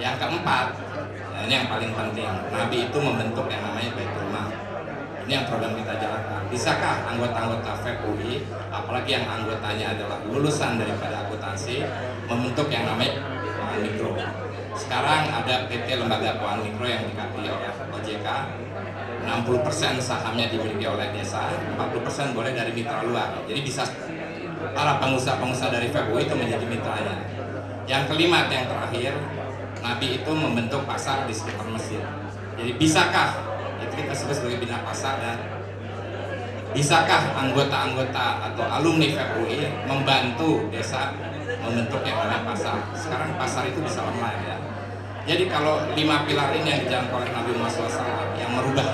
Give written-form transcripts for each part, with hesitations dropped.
Yang keempat, nah ini yang paling penting, Nabi itu membentuk yang namanya Baitul Mal. Ini yang program kita jalankan. Bisakah anggota-anggota FEB apalagi yang anggotanya adalah lulusan daripada akuntansi, membentuk yang namanya keuangan mikro? Sekarang ada PT Lembaga Keuangan Mikro yang dikasih oleh OJK, 60% sahamnya dimiliki oleh desa, 40% boleh dari mitra luar. Jadi bisa para pengusaha-pengusaha dari FEB itu menjadi mitranya. Yang kelima, yang terakhir, Nabi itu membentuk pasar di sekitar masjid. Jadi bisakah, itu kita sebut sebagai bina pasar, dan bisakah anggota-anggota atau alumni FEB membantu desa membentuk yang namanya pasar? Sekarang pasar itu bisa online ya. Jadi kalau 5 pilar ini yang dijalankan oleh Nabi Muhammad SAW yang merubah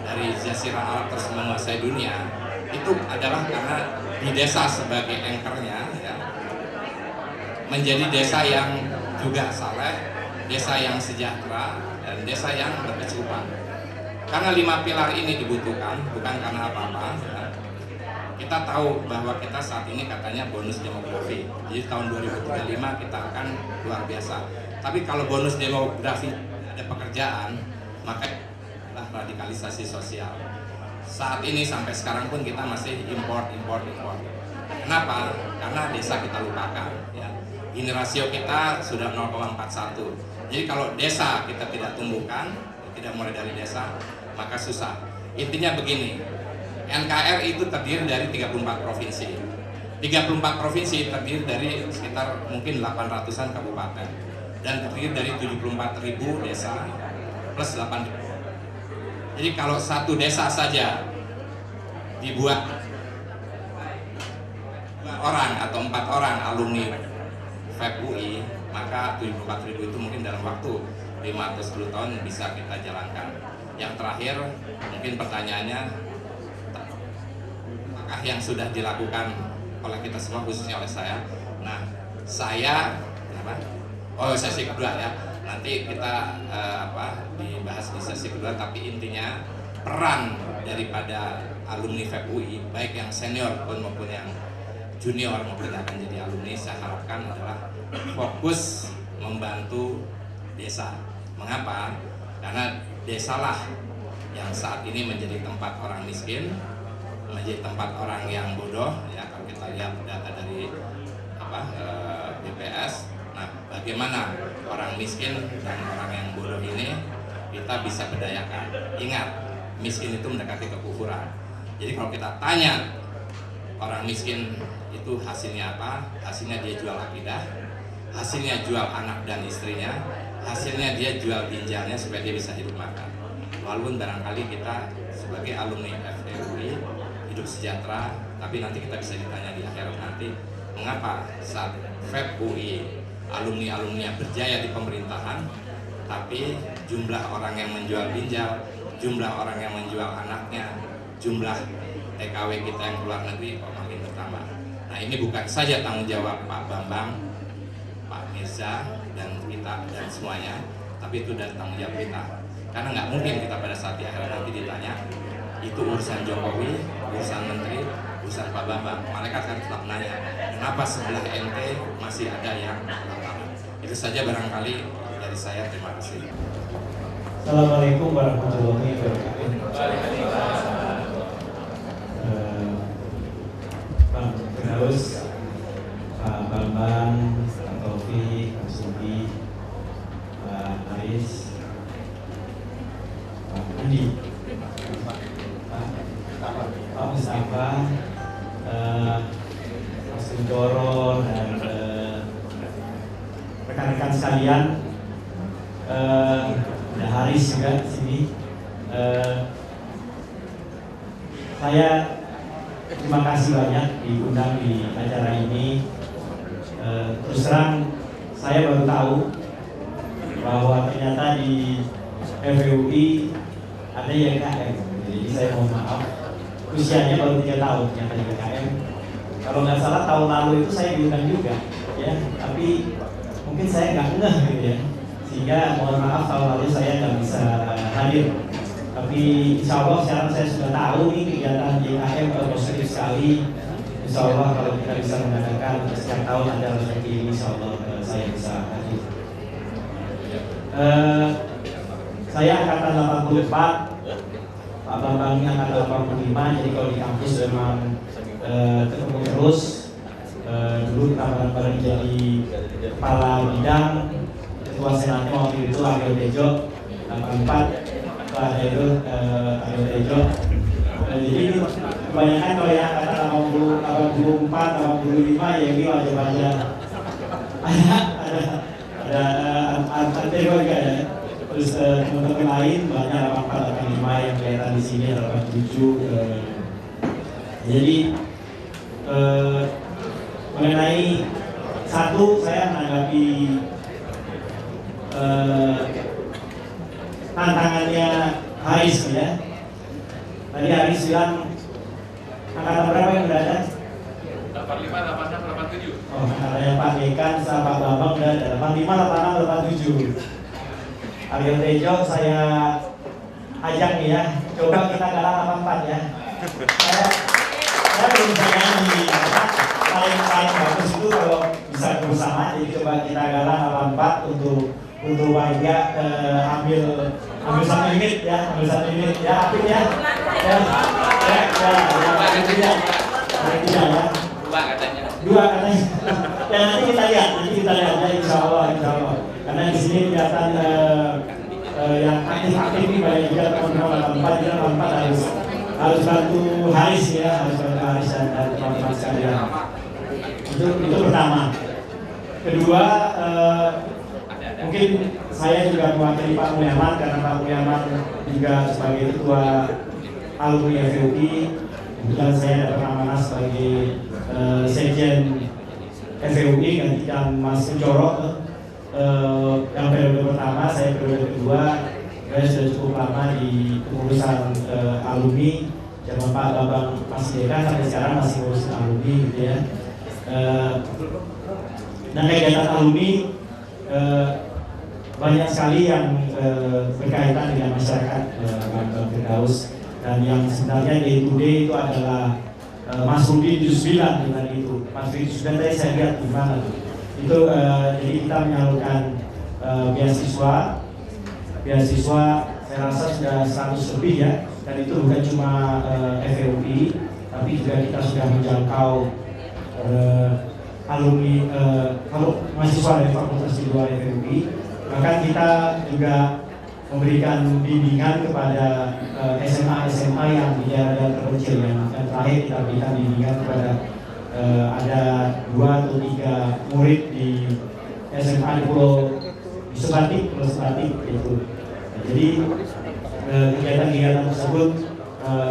dari Jazirah Arab terus menguasai dunia, itu adalah karena di desa sebagai anchornya ya, menjadi desa yang juga saleh, desa yang sejahtera, dan desa yang berkecukupan. Karena 5 pilar ini dibutuhkan, bukan karena apa-apa ya. Kita tahu bahwa kita saat ini katanya bonus demografi, jadi tahun 2035 kita akan luar biasa. Tapi kalau bonus demografi ada pekerjaan, maka adalah radikalisasi sosial. Saat ini sampai sekarang pun kita masih import. Kenapa? Karena desa kita lupakan ya. Ini rasio kita sudah 0,41. Jadi kalau desa kita tidak tumbuhkan, tidak mulai dari desa, maka susah. Intinya begini, NKRI itu terdiri dari 34 provinsi. 34 provinsi terdiri dari sekitar mungkin 800-an kabupaten dan terdiri dari 74.000 desa plus 8. Jadi kalau satu desa saja dibuat 2 orang atau 4 orang alumni FEB UI, maka 74.000 itu mungkin dalam waktu 5-10 tahun bisa kita jalankan. Yang terakhir, mungkin pertanyaannya, apakah yang sudah dilakukan oleh kita semua, khususnya oleh saya? Nah, saya sesi kedua ya. Nanti kita dibahas di sesi kedua, tapi intinya peran daripada alumni FEB UI, baik yang senior maupun yang junior maupun yang akan jadi alumni, saya harapkan adalah fokus membantu desa. Mengapa? Karena desalah yang saat ini menjadi tempat orang miskin, menjadi tempat orang yang bodoh ya, kalau kita lihat data dari BPS. Nah, bagaimana orang miskin dan orang yang bodoh ini kita bisa berdayakan? Ingat, miskin itu mendekati kekufuran. Jadi kalau kita tanya orang miskin itu hasilnya apa? Hasilnya dia jual akidah, hasilnya jual anak dan istrinya, hasilnya dia jual ginjalnya supaya dia bisa hidup makan. Walaupun barangkali kita sebagai alumni FEB hidup sejahtera, tapi nanti kita bisa ditanya di akhirat nanti, mengapa saat FEB UI alumni-alumni berjaya di pemerintahan, tapi jumlah orang yang menjual ginjal, jumlah orang yang menjual anaknya, jumlah TKW kita yang keluar negeri kok makin bertambah. Nah, ini bukan saja tanggung jawab Pak Bambang, Pak Mirza, dan kita dan semuanya, tapi itu dari tanggung jawab kita. Karena nggak mungkin kita pada saat di akhirat nanti ditanya, itu urusan Jokowi, urusan Menteri, urusan Pak Bambang. Malaikat akan tetap nanya, kenapa sebelah ente masih ada yang lapangan? Itu saja barangkali dari saya. Terima kasih. Assalamualaikum warahmatullahi wabarakatuh. Pak Firdaus, Pak Bambang, Pak Taufik, Pak Sugi, Pak Aris, Pak Andi, Pak Mustafa, Pak Sundoro, dan rekan-rekan sekalian, ada Haris juga di sini. Saya terima kasih banyak diundang di acara ini. Terus terang saya baru tahu bahwa ternyata di FEUI ada YKM. Jadi saya mohon maaf, usianya baru 3 tahun ternyata di YKM. Kalau nggak salah tahun lalu itu saya diundang juga, ya. Tapi mungkin saya nggak ngeh gitu ya. Sehingga mohon maaf tahun lalu saya nggak bisa hadir. Tapi insya Allah sekarang saya sudah tahu nih kegiatan YKM positif sekali. Insya Allah kalau kita bisa mengadakan setiap tahun ada rezeki ini, insya Allah saya bisa hadir. Saya angkatan 84, Pak Bambang angkatan 85, jadi kalau di kampus memang ketemu terus. Dulu kita bareng-bareng jadi kepala bidang, ketua senatnya waktu itu Agil Tejo 84, ketua itu Agil Tejo. Jadi kebanyakan kalau yang angkatan 84, 85 ya ini wajib-wajib ada juga ya. Terus teman-teman lain banyak 84, 85 yang kelihatan di sini 87. Jadi mengenai satu, saya menanggapi tantangannya Haris ya. Tadi Haris bilang angkatan berapa yang udah ada? 85, 86, 87. Oh, angkatannya Pak Dekan sama Pak Bambang udah ada 85, 86, 87. Agil Tejo saya ajak nih ya, coba kita galang 84 ya. Saya belum bisa nyanyi, paling bagus itu kalau bisa bersama. Jadi coba kita galang 84 untuk warga ambil 1 unit ya, ambil 1 unit ya, Apit ya. Ya. Dua katanya. Ya nanti kita lihat ya, insya Allah. Karena di sini kelihatan yang aktif ini banyak juga teman-teman 84, kita 84 harus bantu Haris ya, harus bantu Haris dan teman-teman sekalian. Itu pertama. Kedua, mungkin saya juga mewakili Pak Mulyaman karena Pak Mulyaman juga sebagai ketua alumni FUI. Kemudian saya dapat amanah sebagai sekjen FUI gantikan Mas Kencoro. Yang periode pertama, saya periode kedua, saya sudah cukup lama di pengurusan alumni. Zaman Pak Bambang masih dekan sampai sekarang masih ngurusin alumni gitu ya. Dan kegiatan alumni banyak sekali yang berkaitan dengan masyarakat Bang Firdaus, dan yang sebenarnya day to day itu adalah Mas Rudi di Susbilan dengan itu. Mas Rudi Susbilan tadi saya lihat di mana tuh. Itu jadi kita menyalurkan beasiswa saya rasa sudah 100 lebih ya, dan itu bukan cuma FUI tapi juga kita sudah menjangkau alumni kalau mahasiswa dari fakultas di luar FUI. Bahkan kita juga memberikan bimbingan kepada SMA yang di daerah terpencil, yang terakhir kita berikan bimbingan kepada ada 2 atau 3 murid di SMA di Pulau Sebatik itu. Jadi kegiatan-kegiatan tersebut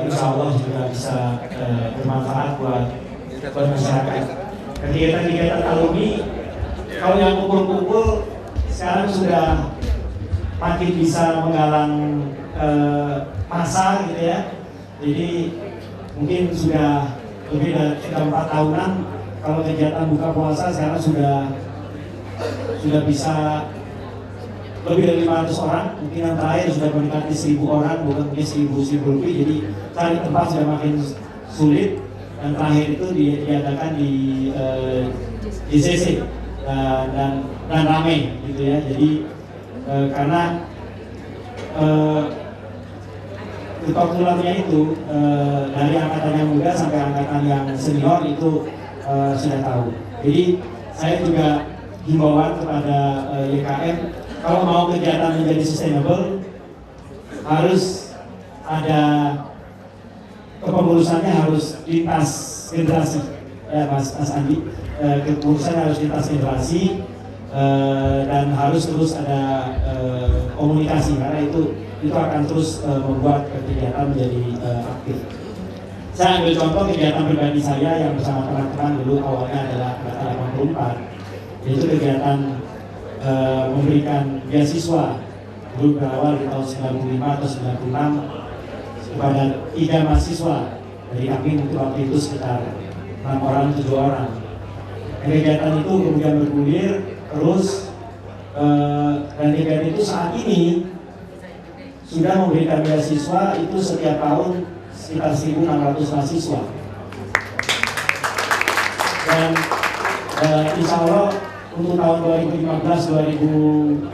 insya Allah juga bisa bermanfaat buat masyarakat. Kegiatan-kegiatan alumni, kalau yang kumpul-kumpul sekarang sudah makin bisa menggalang massa gitu ya. Jadi mungkin sudah lebih dari 4 tahunan. Kalau kegiatan buka puasa sekarang sudah bisa lebih dari 500 orang. Mungkin yang terakhir sudah mendekati 1000 orang, bukan mungkin 1000 lebih. Jadi cari tempat sudah makin sulit. Dan terakhir itu diadakan di JCC dan ramai gitu ya. Jadi karena kebetulannya itu dari angkatan yang muda sampai angkatan yang senior itu sudah tahu. Jadi saya juga himbauan kepada YKM, kalau mau kegiatan menjadi sustainable harus ada kepengurusannya, harus lintas generasi ya Mas Andi, kepengurusannya harus lintas generasi dan harus terus ada komunikasi, karena itu akan terus membuat kegiatan menjadi aktif. Saya ambil contoh kegiatan pribadi saya yang bersama teman-teman dulu awalnya adalah angkatan 84, yaitu kegiatan memberikan beasiswa dulu berawal di tahun 95 atau 96 kepada 3 mahasiswa dari kami, mungkin waktu itu sekitar 6 orang, 7 orang. Kegiatan itu kemudian bergulir terus, dan kegiatan itu saat ini sudah memberikan beasiswa itu setiap tahun sekitar 1.600 mahasiswa. Dan insya Allah untuk tahun 2015-2016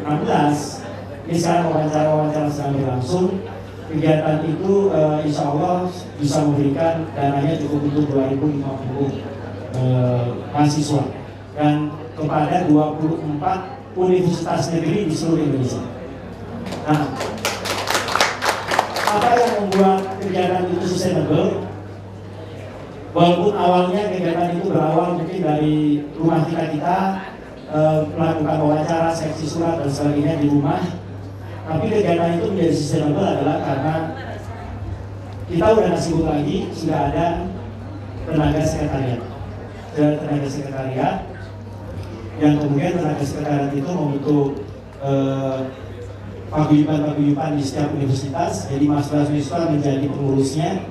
Ini sekarang wawancara sedang berlangsung. Kegiatan itu insya Allah bisa memberikan dananya cukup untuk 2050 mahasiswa dan kepada 24 universitas negeri di seluruh Indonesia. Nah, apa yang membuat kegiatan itu sustainable? Walaupun awalnya kegiatan itu berawal mungkin dari rumah kita melakukan wawancara, seksi surat dan sebagainya di rumah, tapi kegiatan itu menjadi sustainable adalah karena kita udah nggak sibuk lagi, sudah ada tenaga sekretariat, yang kemudian tenaga sekretariat itu membentuk paguyuban di setiap universitas, jadi mahasiswa menjadi pengurusnya,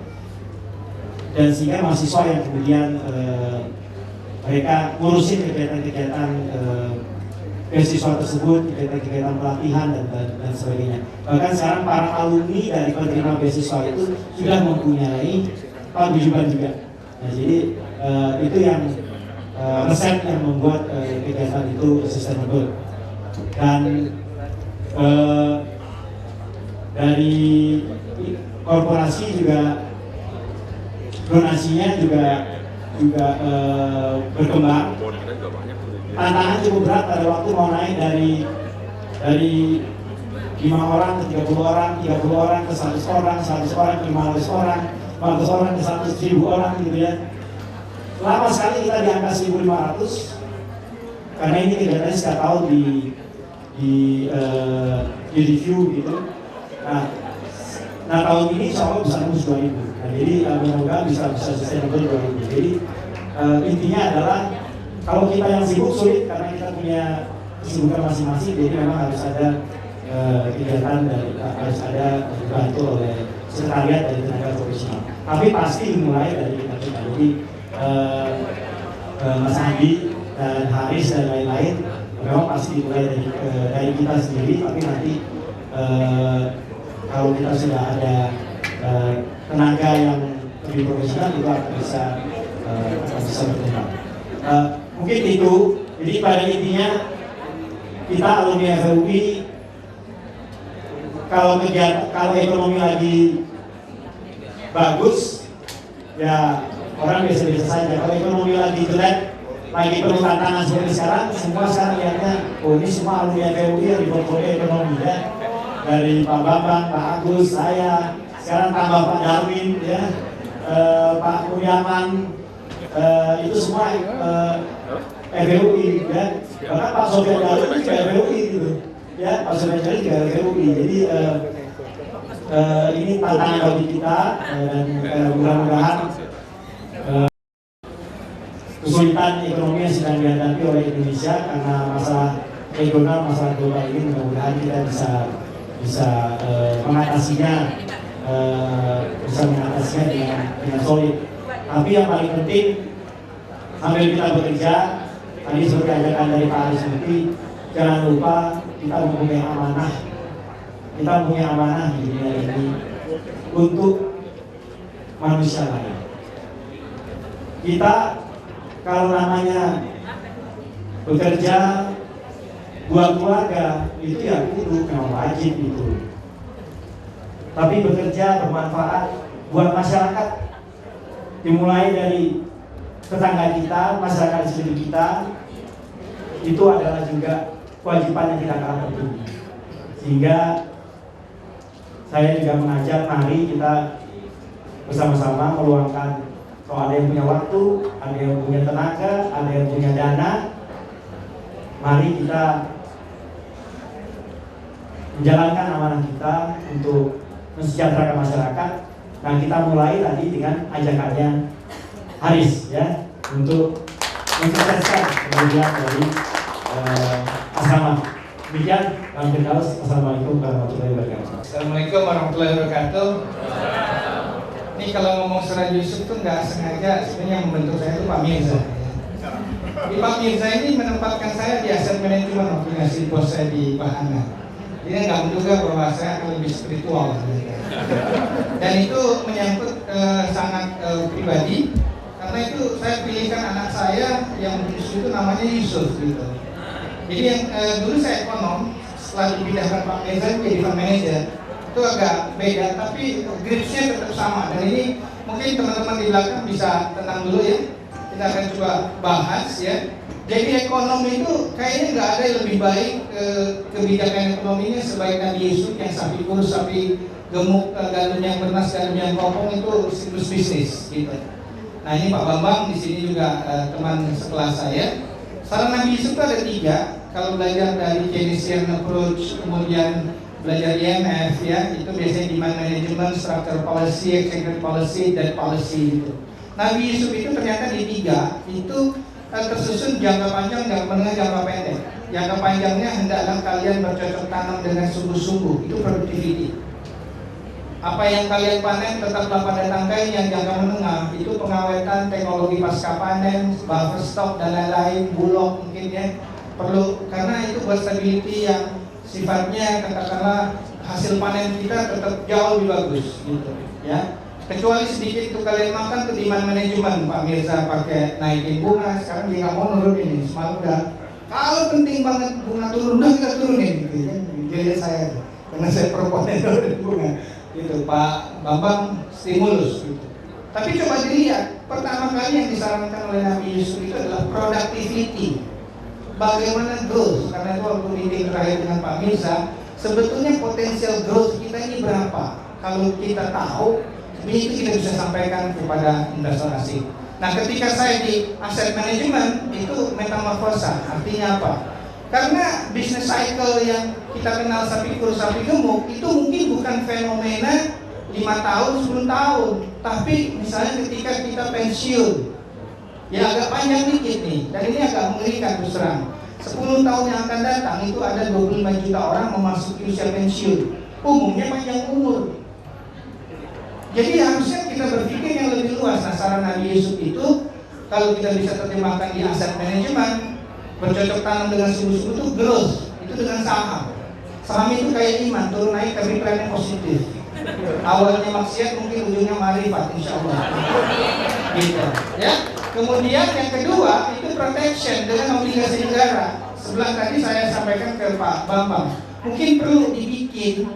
dan sehingga mahasiswa yang kemudian mereka ngurusin kegiatan-kegiatan beasiswa tersebut, kegiatan pelatihan dan sebagainya. Bahkan sekarang para alumni dari penerima beasiswa itu sudah mempunyai paguyuban juga. Nah, jadi itu yang resep yang membuat kegiatan itu sustainable. Dan dari korporasi juga donasinya juga berkembang. Tantangan cukup berat pada waktu mau naik dari 5 orang ke 30 orang, 30 orang ke 100 orang, 100 orang ke 500 orang, 500 orang ke 100.000 orang gitu ya. Lama sekali kita di angka 1.500 karena ini kegiatannya setiap tahun di review gitu. Nah tahun ini insya Allah bisa tembus 2.000. Nah, jadi mudah-mudahan bisa sustainable 2.000. Jadi intinya adalah kalau kita yang sibuk sulit karena kita punya kesibukan masing-masing, jadi memang harus ada kegiatan dari harus ada dibantu oleh sekretariat dari tenaga profesional. Tapi pasti dimulai dari kita. Jadi Mas Andi dan Haris dan lain-lain memang pasti dimulai dari kita sendiri. Tapi nanti kalau kita sudah ada tenaga yang lebih profesional itu akan bisa berkembang. Mungkin itu. Jadi pada intinya kita alumni FUI kalau ekonomi lagi bagus ya orang biasa-biasa saja. Kalau ekonomi lagi jelek, lagi penuh tantangan seperti sekarang, semua sekarang lihatnya, oh ini semua alumni FUI yang di portfolio ekonomi ya. Dari Pak Bambang, Pak Agus, saya, sekarang tambah Pak Darwin ya, Pak Kuryaman, itu semua FUI ya. Bahkan Pak Sofian Jalil juga FUI gitu ya, Pak Sofian Jalil juga FUI. Jadi ini tantangan bagi kita dan mudah-mudahan kesulitan ekonomi yang sedang dihadapi oleh Indonesia karena masalah regional, masalah global ini mudah-mudahan kita bisa mengatasinya dengan solid. Tapi yang paling penting sambil kita bekerja, tadi seperti ajakan dari Pak Aris Mukti, jangan lupa kita mempunyai amanah. Kita punya amanah di dunia ini untuk manusia lain. Kita kalau namanya bekerja buat keluarga itu ya kudu memang wajib itu. Tapi bekerja bermanfaat buat masyarakat, dimulai dari tetangga kita, masyarakat di sekitar kita, itu adalah juga kewajiban yang tidak kalah penting. Sehingga saya juga mengajak mari kita bersama-sama meluangkan, kalau ada yang punya waktu, ada yang punya tenaga, ada yang punya dana, mari kita menjalankan amanah kita untuk mensejahterakan masyarakat. Nah, kita mulai tadi dengan ajakannya Haris ya, untuk mensukseskan kemudian dari asrama. Demikian, Kang Firdaus. Assalamualaikum warahmatullahi wabarakatuh. Assalamualaikum warahmatullahi wabarakatuh. Ini kalau ngomong Surah Yusuf tuh nggak sengaja, sebenarnya yang membentuk saya itu Pak Mirza. Pak Mirza ini menempatkan saya di aset manajemen waktu ngasih bos saya di Bahana. Dia nggak menduga bahwa saya akan lebih spiritual. Dan itu menyangkut sangat pribadi, karena itu saya pilihkan anak saya yang Yusuf itu namanya Yusuf gitu. Jadi yang dulu saya ekonom, setelah dipindahkan Pak Mirza jadi fund manager itu agak beda, tapi gripsnya tetap sama. Dan ini mungkin teman-teman di belakang bisa tenang dulu ya, kita akan coba bahas ya. Jadi ekonomi itu kayaknya nggak ada yang lebih baik, kebijakan ekonominya sebaik Nabi Yusuf yang sapi kurus, sapi gemuk, gandum yang bernas, gandum yang kopong itu siklus bisnis gitu. Nah ini Pak Bambang di sini juga teman sekelas saya. Saran Nabi Yusuf itu ada 3. Kalau belajar dari Keynesian approach, kemudian belajar IMF ya, itu biasanya demand management, structure policy, executive policy, debt policy gitu. Nabi Yusuf itu ternyata di 3 itu tersusun jangka panjang, jangka menengah, jangka pendek. Jangka panjangnya hendaklah kalian bercocok tanam dengan sungguh-sungguh, itu productivity. Apa yang kalian panen tetaplah pada tangkai. Yang jangka menengah itu pengawetan, teknologi pasca panen, buffer stock dan lain-lain, bulog mungkin ya perlu, karena itu buat stability yang sifatnya katakanlah hasil panen kita tetap jauh lebih bagus gitu ya. Kecuali sedikit itu kalian makan tuh demand management, Pak Mirza pakai naikin bunga, sekarang dia nggak mau nurunin, semalam udah kalau penting banget bunga turun, udah kita turunin gitu ya. Jadi saya karena saya proponen nurunin bunga gitu, Pak Bambang stimulus gitu. Tapi coba dilihat, pertama kali yang disarankan oleh Nabi Yusuf itu adalah productivity. Bagaimana growth? Karena itu waktu meeting terakhir dengan Pak Mirza, sebetulnya potensial growth kita ini berapa? Kalau kita tahu, itu kita bisa sampaikan kepada investor asing. Nah, ketika saya di asset management itu metamorfosa, artinya apa? Karena business cycle yang kita kenal sapi kurus, sapi gemuk itu mungkin bukan fenomena 5 tahun, 10 tahun, tapi misalnya ketika kita pensiun, ya agak panjang dikit nih, dan ini agak mengerikan terus terang. 10 tahun yang akan datang itu ada 25 juta orang memasuki usia pensiun, umumnya panjang umur. Jadi harusnya kita berpikir yang lebih luas. Nah, saran Nabi Yusuf itu kalau kita bisa terjemahkan di aset manajemen, bercocok tanam dengan sungguh-sungguh itu growth, itu dengan saham. Saham itu kayak iman, turun naik tapi trennya positif. Awalnya maksiat, mungkin ujungnya marifat, insya Allah. Gitu, ya. Kemudian yang kedua itu protection dengan obligasi negara. Sebelah tadi saya sampaikan ke Pak Bambang, mungkin perlu dibikin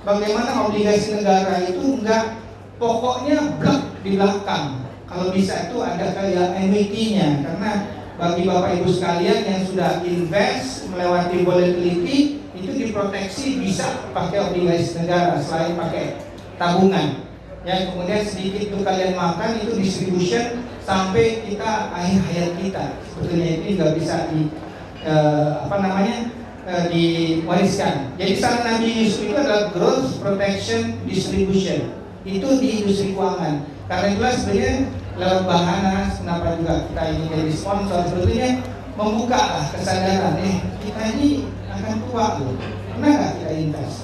bagaimana obligasi negara itu enggak pokoknya blok di belakang. Kalau bisa itu ada kayak annuity-nya, karena bagi Bapak Ibu sekalian yang sudah invest melewati volatility itu diproteksi bisa pakai obligasi negara selain pakai tabungan. Ya, kemudian sedikit itu kalian makan itu distribution sampai kita akhir hayat kita. Sebetulnya ini nggak bisa di diwariskan. Jadi saran Nabi Yusuf itu adalah growth, protection, distribution. Itu di industri keuangan. Karena itulah sebenarnya lewat Bahanas, kenapa juga kita ini jadi sponsor, sebetulnya membuka kesadaran, kita ini akan tua loh, pernah nggak kita invest?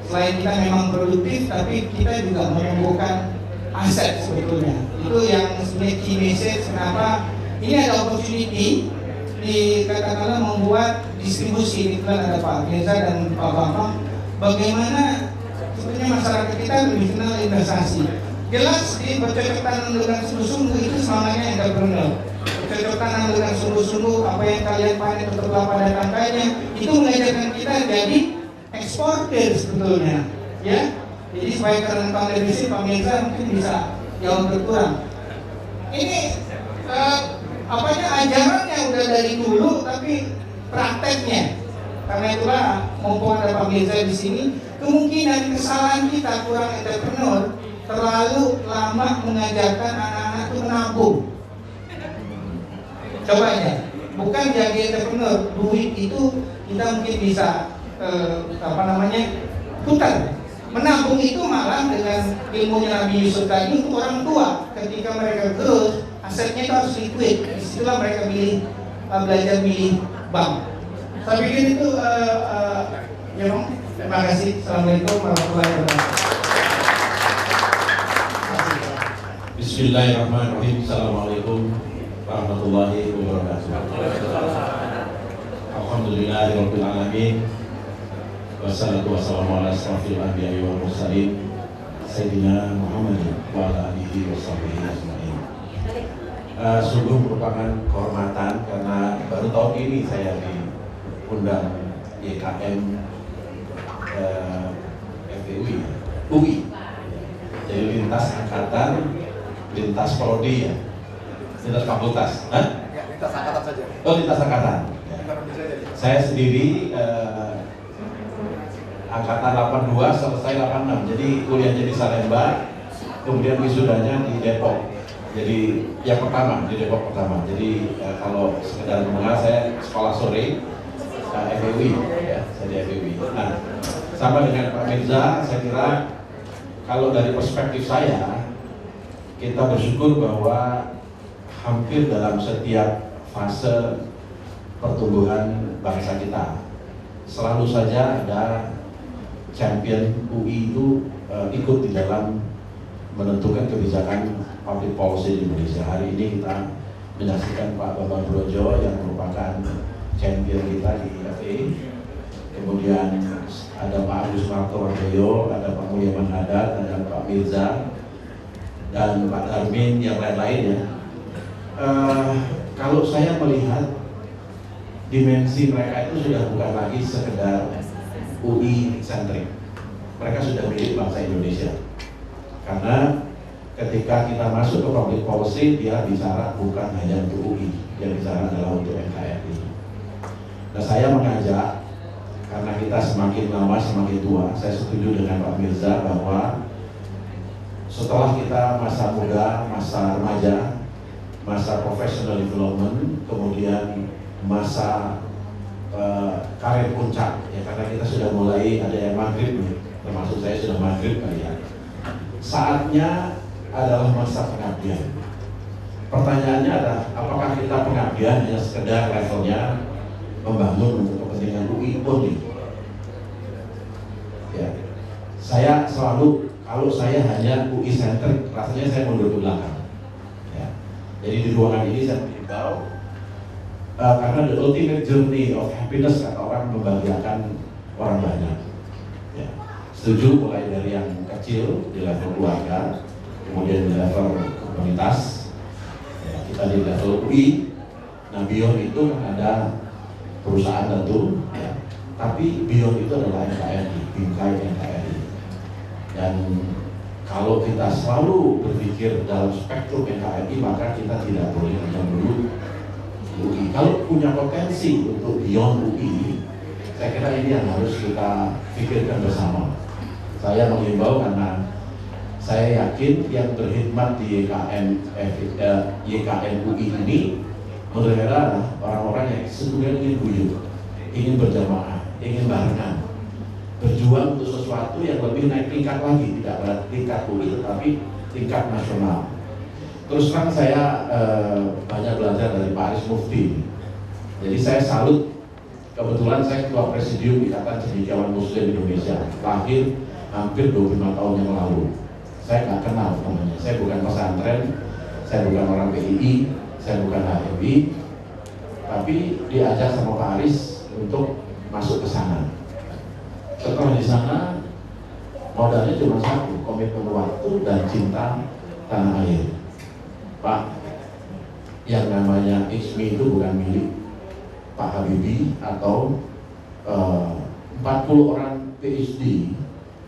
Selain kita memang produktif, tapi kita juga menumbuhkan aset sebetulnya. Itu yang sebenarnya key message kenapa ini ada opportunity di katakanlah membuat distribusi. Itu kan ada Pak Mirza dan Pak Bambang, bagaimana sebenarnya masyarakat kita lebih kenal investasi. Jelas di bercocok tanam dengan sungguh-sungguh itu semangatnya entrepreneur. Bercocok tanam dengan sungguh-sungguh, apa yang kalian panen tetaplah pada tangkainya. Itu mengajarkan kita jadi eksportir sebetulnya, ya. Jadi supaya current account deficit Pak Mirza mungkin bisa jauh berkurang. Ini ajarannya udah dari dulu, tapi prakteknya. Karena itulah mumpung ada Pak Mirza di sini, kemungkinan kesalahan kita kurang entrepreneur, terlalu lama mengajarkan anak-anak itu menabung. Coba ya, bukan jadi entrepreneur, duit itu kita mungkin bisa putar. Menabung itu malah dengan ilmunya Nabi Yusuf tadi untuk orang tua, ketika mereka growth, asetnya itu harus liquid. Disitulah mereka belajar milih bank. Saya pikir itu ya Bang. Terima kasih. Assalamualaikum warahmatullahi wabarakatuh. Bismillahirrahmanirrahim. Assalamualaikum warahmatullahi wabarakatuh. Alhamdulillahirabbil alamin. Wassalatu wassalamu ala asrofil anbiya'i wal mursalin Sayyidina Muhammadin wa ala alihi wa sahbihi ajma'in. Sungguh merupakan kehormatan karena baru tahun ini saya diundang YKM FPUI, UI. Jadi lintas angkatan, lintas prodi ya, lintas fakultas. Hah? Ya, lintas angkatan saja. Oh, lintas angkatan. Ya. Saya sendiri angkatan 82 selesai 86. Jadi kuliahnya di Salemba, kemudian wisudanya di Depok. Jadi yang pertama di Depok pertama. Jadi kalau sekedar mengenal, saya sekolah sore FPUI ya, saya di FPUI. Nah, sama dengan Pak Mirza, saya kira kalau dari perspektif saya, kita bersyukur bahwa hampir dalam setiap fase pertumbuhan bangsa kita selalu saja ada champion UI itu ikut di dalam menentukan kebijakan public policy di Indonesia. Hari ini kita menyaksikan Pak Bambang Brojo yang merupakan champion kita di FA. Kemudian ada Pak Agus Martowardoyo, ada Pak Mulyaman Hadad, ada Pak Mirza, dan Pak Darmin, yang lain-lainnya. Kalau saya melihat dimensi mereka itu sudah bukan lagi sekedar UI sentrik, mereka sudah milik bangsa Indonesia. Karena ketika kita masuk ke public policy, dia bicara bukan hanya untuk UI, dia bicara adalah untuk NKRI. Nah, saya mengajak, karena kita semakin lama semakin tua, saya setuju dengan Pak Mirza bahwa setelah kita masa muda, masa remaja, masa professional development, kemudian masa karir puncak, ya, karena kita sudah mulai ada yang maghrib nih, termasuk saya sudah maghrib kali ya. Saatnya adalah masa pengabdian. Pertanyaannya adalah, apakah kita pengabdian hanya sekedar levelnya membangun untuk kepentingan UI only? Ya, saya selalu, kalau saya hanya UI center, rasanya saya mundur ke belakang. Ya. Jadi di ruangan ini saya mengimbau, karena the ultimate journey of happiness, kata orang, membahagiakan orang banyak. Ya. Setuju, mulai dari yang kecil di level keluarga, kemudian di level komunitas, ya, kita di level UI. Nah, beyond itu ada perusahaan tentu, ya. Tapi beyond itu adalah NKRI, bingkai NKRI. Dan kalau kita selalu berpikir dalam spektrum NKRI, maka kita tidak boleh hanya dulu UI. Kalau punya potensi untuk beyond UI, saya kira ini yang harus kita pikirkan bersama. Saya mengimbau karena saya yakin yang berkhidmat di YKN UI ini menurut saya adalah orang-orang yang sebenarnya ingin guyup, ingin berjamaah, ingin barengan, berjuang untuk sesuatu yang lebih naik tingkat lagi, tidak tingkat UI tetapi tingkat nasional. Terus terang saya banyak belajar dari Pak Aris Mufti. Jadi saya salut, kebetulan saya ketua presidium Ikatan Cendekiawan Muslim Indonesia, lahir hampir 25 tahun yang lalu. Saya nggak kenal namanya, saya bukan pesantren, saya bukan orang PII, saya bukan HMI, tapi diajak sama Pak Aris untuk masuk ke sana. Setelah di sana, modalnya cuma satu, komitmen waktu dan cinta tanah air. Pak, yang namanya ISMI itu bukan milik Pak Habibie atau 40 orang PhD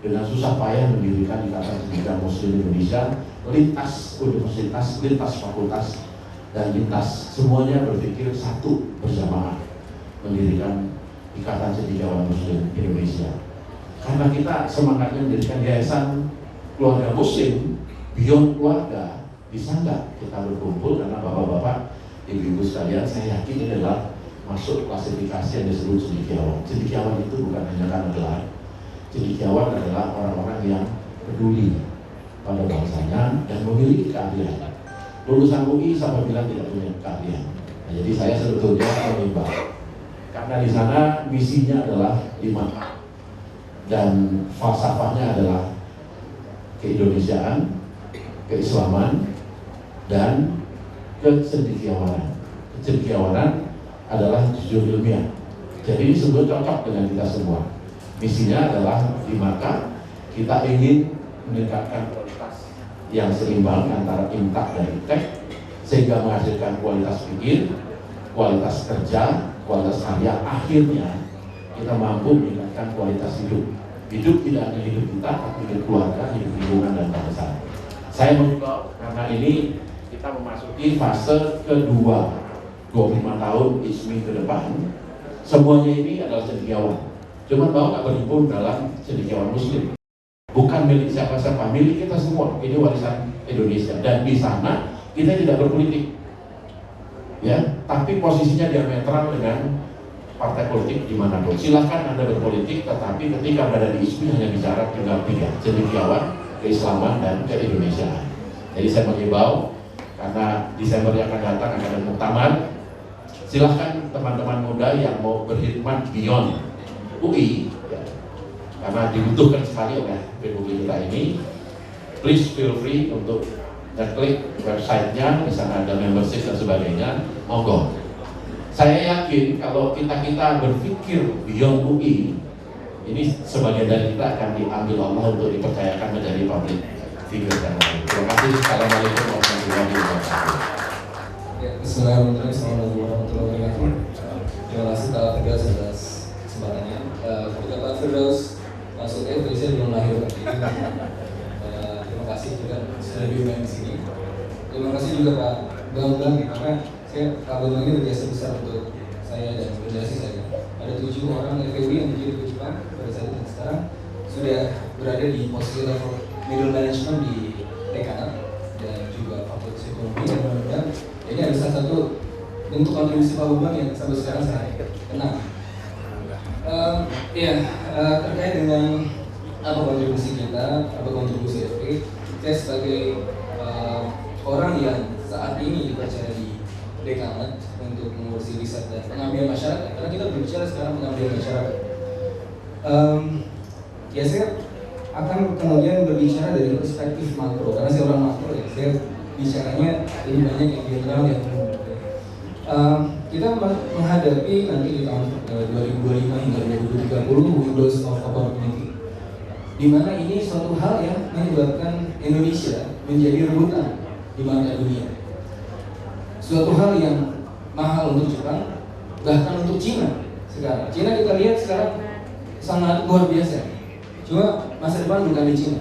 dengan susah payah mendirikan Ikatan Cendekiawan Muslim Indonesia, lintas universitas, lintas fakultas, dan lintas semuanya berpikir satu bersama mendirikan Ikatan Cendekiawan Muslim Indonesia. Karena kita semangatnya mendirikan yayasan keluarga Muslim, beyond keluarga, bisa nggak kita berkumpul? Karena bapak-bapak, ibu-ibu sekalian, saya yakin ini adalah masuk klasifikasi yang disebut cendekiawan. Cendekiawan itu bukan hanya karena gelar. Cendekiawan adalah orang-orang yang peduli pada bangsanya dan memiliki keahlian. Lulusan UI siapa bilang tidak punya keahlian? Nah, jadi saya sebetulnya mengimbau, karena di sana misinya adalah 5 dan falsafahnya adalah keindonesiaan, keislaman, dan kecendekiawanan. Kecendekiawanan adalah jujur ilmiah. Jadi ini sebetulnya cocok dengan kita semua. Misinya adalah di maka kita ingin meningkatkan kualitas yang seimbang antara intak dan iptek, sehingga menghasilkan kualitas pikir, kualitas kerja, kualitas karya. Akhirnya kita mampu meningkatkan kualitas hidup. Hidup tidak hanya hidup kita, tapi hidup keluarga, hidup lingkungan dan bangsa. Saya mengimbau karena ini kita memasuki fase kedua, 25 tahun ISMI ke depan. Semuanya ini adalah cendekiawan. Cuma mau nggak berhimpun dalam cendekiawan Muslim. Bukan milik siapa-siapa, milik kita semua. Ini warisan Indonesia. Dan di sana kita tidak berpolitik, ya. Tapi posisinya diametral dengan partai politik dimanapun. Silahkan Anda berpolitik, tetapi ketika berada di ISMI hanya bicara tinggal 3, cendekiawan, keislaman, dan keindonesiaan. Jadi saya mengimbau, karena Desember yang akan datang akan ada muktamar. Silahkan teman-teman muda yang mau berkhidmat beyond UI, ya, karena dibutuhkan sekali oleh PUI kita ini. Please feel free untuk klik websitenya, di sana ada membership dan sebagainya. Monggo. Saya yakin kalau kita berpikir beyond UI, ini sebagian dari kita akan diambil Allah untuk dipercayakan menjadi public figure dan lain. Terima kasih. Assalamualaikum warahmatullahi wabarakatuh. Bismillahirrahmanirrahim. Assalamualaikum warahmatullahi wabarakatuh. Terima kasih Pak Firdaus atas kesempatannya. Ketika Pak Firdaus masuk saya belum lahir lagi. Terima kasih juga sudah diundang di sini. Terima kasih juga Pak Bambang, karena Pak Bambang ini berjasa besar untuk saya dan generasi saya. Ada 7 orang FEW yang menjadi ke Jepang pada saat itu, sekarang sudah berada di posisi level middle management di dekanat dan juga fakultas ekonomi, dan mudah-mudahan ini ada salah satu bentuk kontribusi Pak Bambang yang sampai sekarang saya kenal. Terkait dengan apa kontribusi kita, apa kontribusi FP, saya sebagai orang yang saat ini dipercaya di dekanat untuk mengurusi riset dan pengabdian masyarakat, karena kita berbicara sekarang pengabdian masyarakat. Saya akan kemudian berbicara dari perspektif makro, karena saya orang makro ya, saya bicaranya lebih banyak yang general yang kita menghadapi nanti di tahun 2025 hingga 2030 Windows of Opportunity, di mana ini suatu hal yang menyebabkan Indonesia menjadi rebutan di market dunia. Suatu hal yang mahal untuk Jepang, bahkan untuk Cina sekarang. Cina kita lihat sekarang sangat luar biasa. Cuma masa depan bukan di Cina,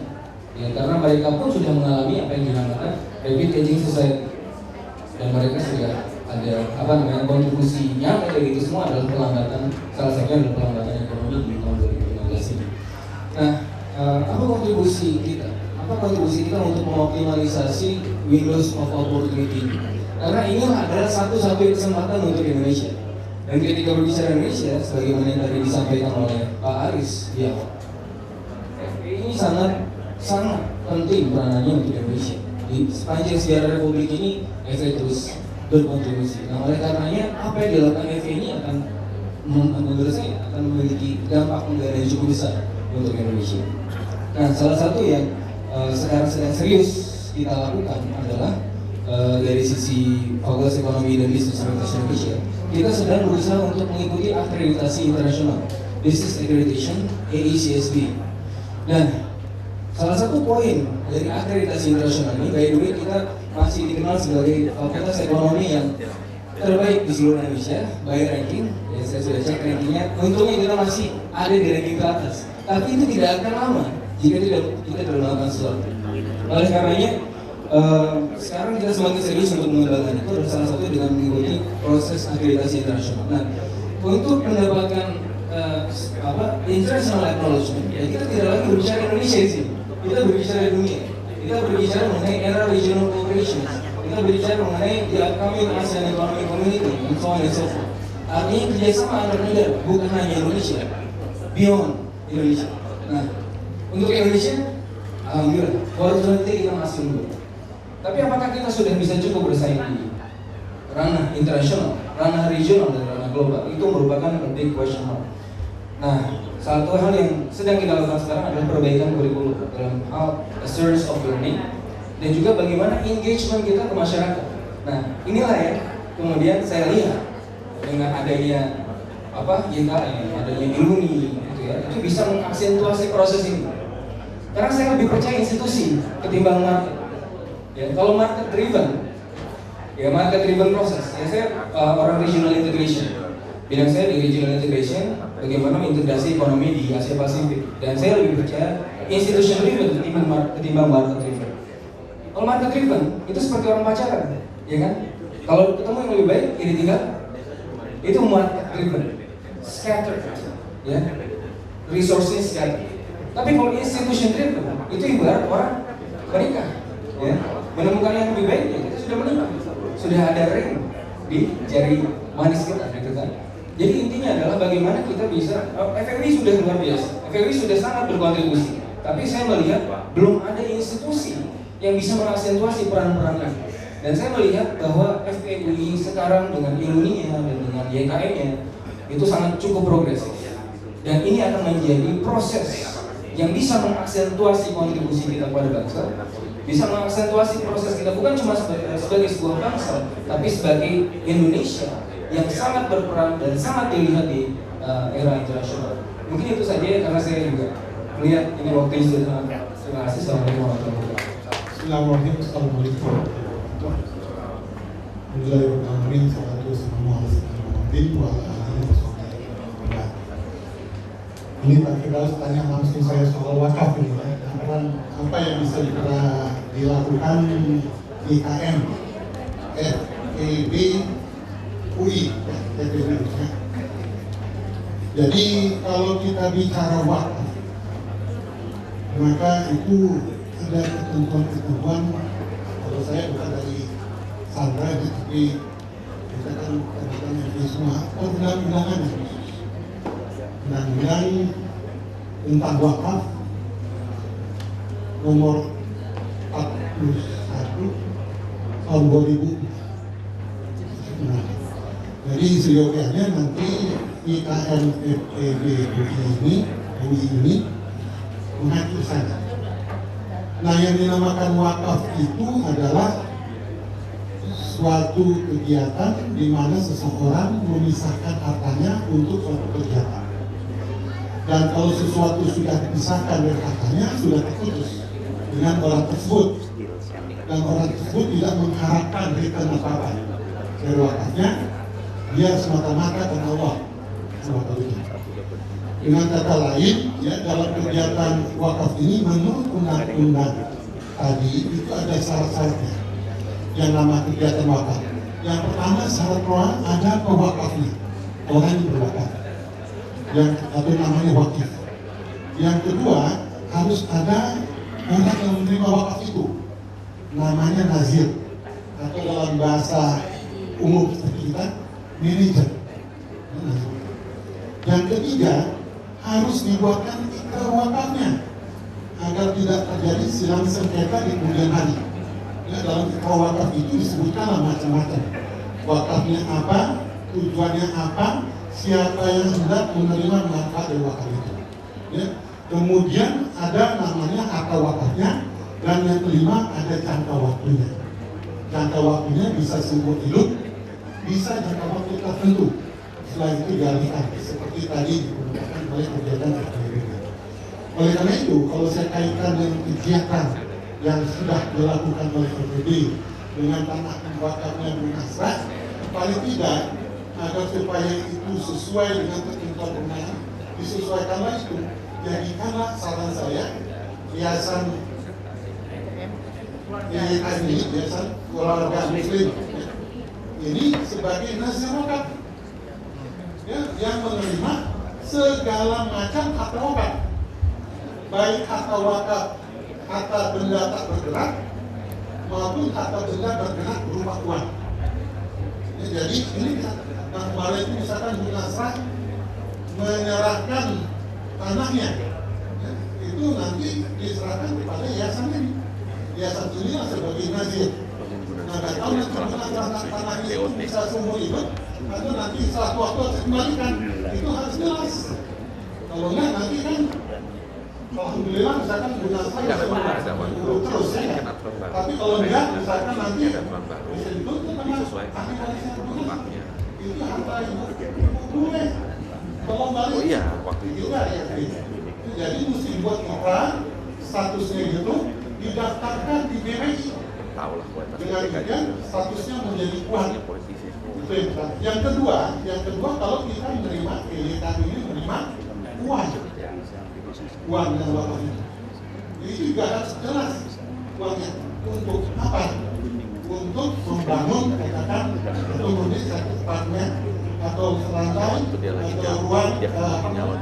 ya, karena mereka pun sudah mengalami apa yang dinamakan rapid aging society, dan mereka sudah ada kontribusi yang dari itu semua adalah pelambatan, salah satunya adalah pelambatan ekonomi di tahun 2015 ini. Nah, apa kontribusi kita? Apa kontribusi kita untuk mengoptimalisasi Windows of Opportunity? Karena ini adalah satu-satunya kesempatan untuk Indonesia. Dan ketika berbicara Indonesia, sebagaimana yang tadi disampaikan oleh Pak Aris, ya, ini sangat penting peranannya untuk Indonesia. Di sepanjang sejarah Republik ini, FE terus berkontribusi. Nah, oleh karenanya apa yang dilakukan FE ini akan menurut saya akan memiliki dampak negara yang cukup besar untuk Indonesia. Nah, salah satu yang sekarang sedang serius kita lakukan adalah dari sisi Fakultas Ekonomi dan Bisnis Universitas Indonesia, kita sedang berusaha untuk mengikuti akreditasi internasional, Business Accreditation AECSB. Dan salah satu poin dari akreditasi internasional ini, by the way, kita masih dikenal sebagai Fakultas Ekonomi yang terbaik di seluruh Indonesia by ranking. Ya, saya sudah cek rankingnya. Untungnya kita masih ada di ranking teratas. Tapi itu tidak akan lama jika kita tidak melakukan sesuatu. Oleh karenanya, sekarang kita semakin serius untuk mengembangkan itu, dan salah satu dengan mengikuti proses akreditasi internasional. Nah, untuk mendapatkan international acknowledgement, ya kita tidak lagi berbicara Indonesia di sini. Kita berbicara dunia. Kita berbicara mengenai era regional cooperation. Kita berbicara mengenai the upcoming ASEAN Economic Community, and so on and so forth. Artinya kerjasama antar negara, bukan hanya Indonesia, beyond Indonesia. Nah, untuk Indonesia, alhamdulillah, opportunity kita masih unggul. Tapi apakah kita sudah bisa cukup bersaing di ranah internasional, ranah regional, dan ranah global? Itu merupakan a big question mark. Nah, satu hal yang sedang kita lakukan sekarang adalah perbaikan kurikulum dalam hal assurance of learning, dan juga bagaimana engagement kita ke masyarakat. Nah, inilah ya kemudian saya lihat dengan adanya YKM, adanya Iluni, gitu ya, itu bisa mengaksentuasi proses ini. Karena saya lebih percaya institusi ketimbang market. Ya, kalau market driven proses. Ya, saya orang regional integration. Bidang saya di regional integration, bagaimana mengintegrasi ekonomi di Asia Pasifik. Dan saya lebih percaya institution driven ketimbang market driven. Kalau market driven itu seperti orang pacaran, ya kan? Kalau ketemu yang lebih baik, ini tinggal. Itu market driven, scattered, ya, resources scattered. Tapi kalau institution driven, itu ibarat orang menikah, ya, menemukan yang lebih baik, ya kita sudah menikah, sudah ada ring di jari manis kita, gitu kan? Jadi intinya adalah bagaimana kita bisa, FMI sudah luar biasa, FMI sudah sangat berkontribusi, tapi saya melihat belum ada institusi yang bisa mengaksentuasi peran-perannya. Dan saya melihat bahwa FPUI sekarang dengan ilmunya dan dengan YKM-nya itu sangat cukup progresif. Dan ini akan menjadi proses yang bisa mengaksentuasi kontribusi kita kepada bangsa, bisa mengaksentuasi proses kita bukan cuma sebagai sebuah bangsa, tapi sebagai Indonesia yang sangat berperan dan sangat dilihat di era internasional. Mungkin itu saja karena saya juga melihat ini waktunya sudah sangat. Terima kasih. Assalamualaikum warahmatullahi wabarakatuh. Bismillahirrahmanirrahim. Assalamualaikum. Alhamdulillahirrahmanirrahim. Salatu wassalamu ala sayyidina wa ala alihi wasallam. Ini Pak Firdaus tanya langsung saya soal wakaf ini. Apa yang bisa dilakukan IKM, FEB, UI, Jadi kalau kita bicara wakaf, maka itu ada ketentuan-ketentuan. Kalau saya bukan dari Sandra, tapi kita kan kadang-kadang semua undang-undangan, undang-undang tentang wakaf nomor 41 tahun 2000. Nah, jadi seyogianya nanti IKM FEB UI ini mengatur sana. Nah, yang dinamakan wakaf itu adalah suatu kegiatan di mana seseorang memisahkan hartanya untuk suatu kegiatan. Dan kalau sesuatu sudah dipisahkan dari hartanya, sudah terputus dengan orang tersebut. Dan orang tersebut tidak mengharapkan return apa-apa dari wakafnya, dia semata-mata karena Allah. Dengan kata lain, ya, dalam kegiatan wakaf ini menurut undang-undang tadi itu ada syarat-syaratnya yang nama kegiatan wakaf. Yang pertama syarat ada pewakafnya, orang yang berwakaf, yang atau namanya wakif. Yang kedua harus ada orang yang menerima wakaf itu, namanya nazir atau dalam bahasa umum seperti kita manajer. Yang ketiga harus dibuatkan ikrar wakafnya agar tidak terjadi silang sengketa di kemudian hari. Ya, dalam ikrar wakaf itu disebutkanlah macam-macam. Wakafnya apa, tujuannya apa, siapa yang hendak menerima manfaat dari wakaf itu. Ya. Kemudian ada namanya harta wakafnya, dan yang kelima ada jangka waktunya. Jangka waktunya bisa seumur hidup, bisa jangka waktu tertentu. Setelah itu dialihkan seperti tadi digunakan oleh kegiatan FPB. Oleh karena itu, kalau saya kaitkan dengan kegiatan yang sudah dilakukan oleh FPB dengan tanah wakafnya munasrah, paling tidak agar supaya itu sesuai dengan ketentuan undang-undang, disesuaikanlah itu. Jadikanlah saran saya yayasan ini, yayasan keluarga muslim ini sebagai nazir wakaf, ya, yang menerima segala macam harta wakaf, baik harta wakaf, harta benda tak bergerak maupun harta benda bergerak berupa uang. Ya, jadi ini kemarin itu misalkan munasrah menyerahkan tanahnya, ya, itu nanti diserahkan kepada yayasan ini. Yayasan inilah sebagai nazir. Nah, nggak tahu nanti tanahnya itu bisa seumur hidup atau nanti suatu waktu harus dikembalikan. Itu harus jelas. Kalau enggak nanti kan, alhamdulillah misalkan munasrah terus ya. Tapi kalau enggak, misalkan nanti bisa dituntut sama ahli warisnya rumahnya. Itu harta ibu boleh. Kalau balik, oh iya, waktu itu juga ya. Jadi mesti buat ikrar, statusnya gitu, didaftarkan di BPI. Dengan demikian statusnya menjadi kuat. Itu yang pertama. Yang kedua kalau kita menerima KYK ini menerima uang yang wakaf itu. Itu juga harus jelas uangnya untuk apa? Untuk membangun katakan kemudian satu apartemen atau selantai atau ruang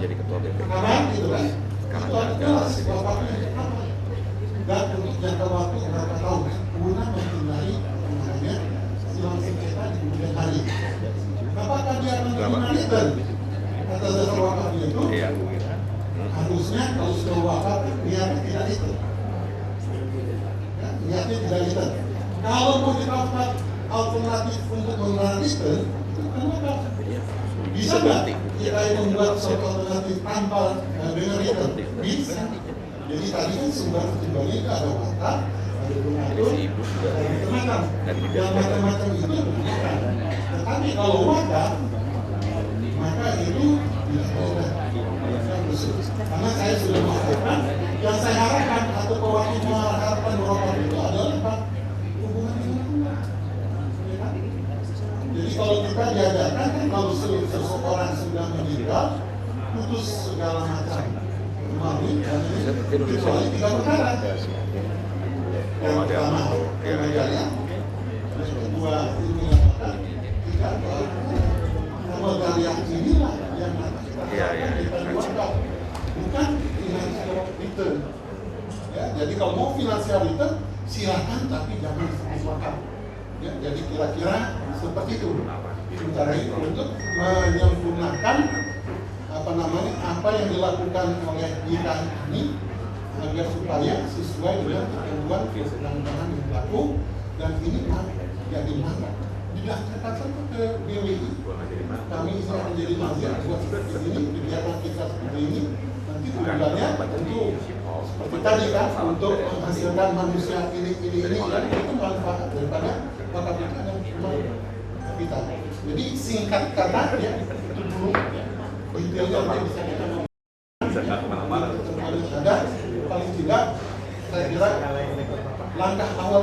jadi ketua BPK. kamar gitu kan. Itu harus jelas wakafnya apa. Dan untuk jangka waktu berapa tahun guna menghindari namanya silang sengketa di kemudian hari. Apakah dia akan menerima return atas dasar wakafnya itu? Harusnya kalau sudah wakaf niatnya tidak return. Ya, niatnya tidak return. Kalau mau dilakukan alternatif untuk menerima return, itu kan wakaf. Bisa nggak kita membuat suatu alternatif tanpa dengan return? Bisa. Jadi tadi kan sumber pertimbangannya itu ada wakaf, ada donatur, ada macam-macam. Yang macam-macam itu bukan. Tetapi kalau wakaf, maka itu tidak boleh. Karena saya sudah mengatakan, yang saya harapkan atau pewakil mengharapkan wakaf itu adalah apa? Hubungan dengan Tuhan. Ya kan? Jadi kalau kita diajarkan kan kalau seseorang sudah meninggal, putus segala macam kembali dan kecuali 3 perkara. Yang pertama pengajarnya, yang kedua ini mengatakan tidak pengajar inilah yang kita wakaf, bukan financial return. Ya, jadi kalau mau financial return silakan tapi jangan wakaf. Ya, jadi kira-kira seperti itu. Sementara itu untuk menyempurnakan apa yang dilakukan oleh kita ini agar supaya sesuai dengan ketentuan undang-undangan yang berlaku dan ini jadi mana didaftarkan saja ke BWI. Kami ini akan jadi nazir buat seperti ini, kegiatan kita seperti ini. Nanti tujuannya tentu seperti tadi kan untuk menghasilkan manusia ini itu manfaat daripada wakaf itu ada kita. Jadi singkat kata ya itu dulu ya. Detailnya nanti bisa kita ada paling tidak saya kira langkah awal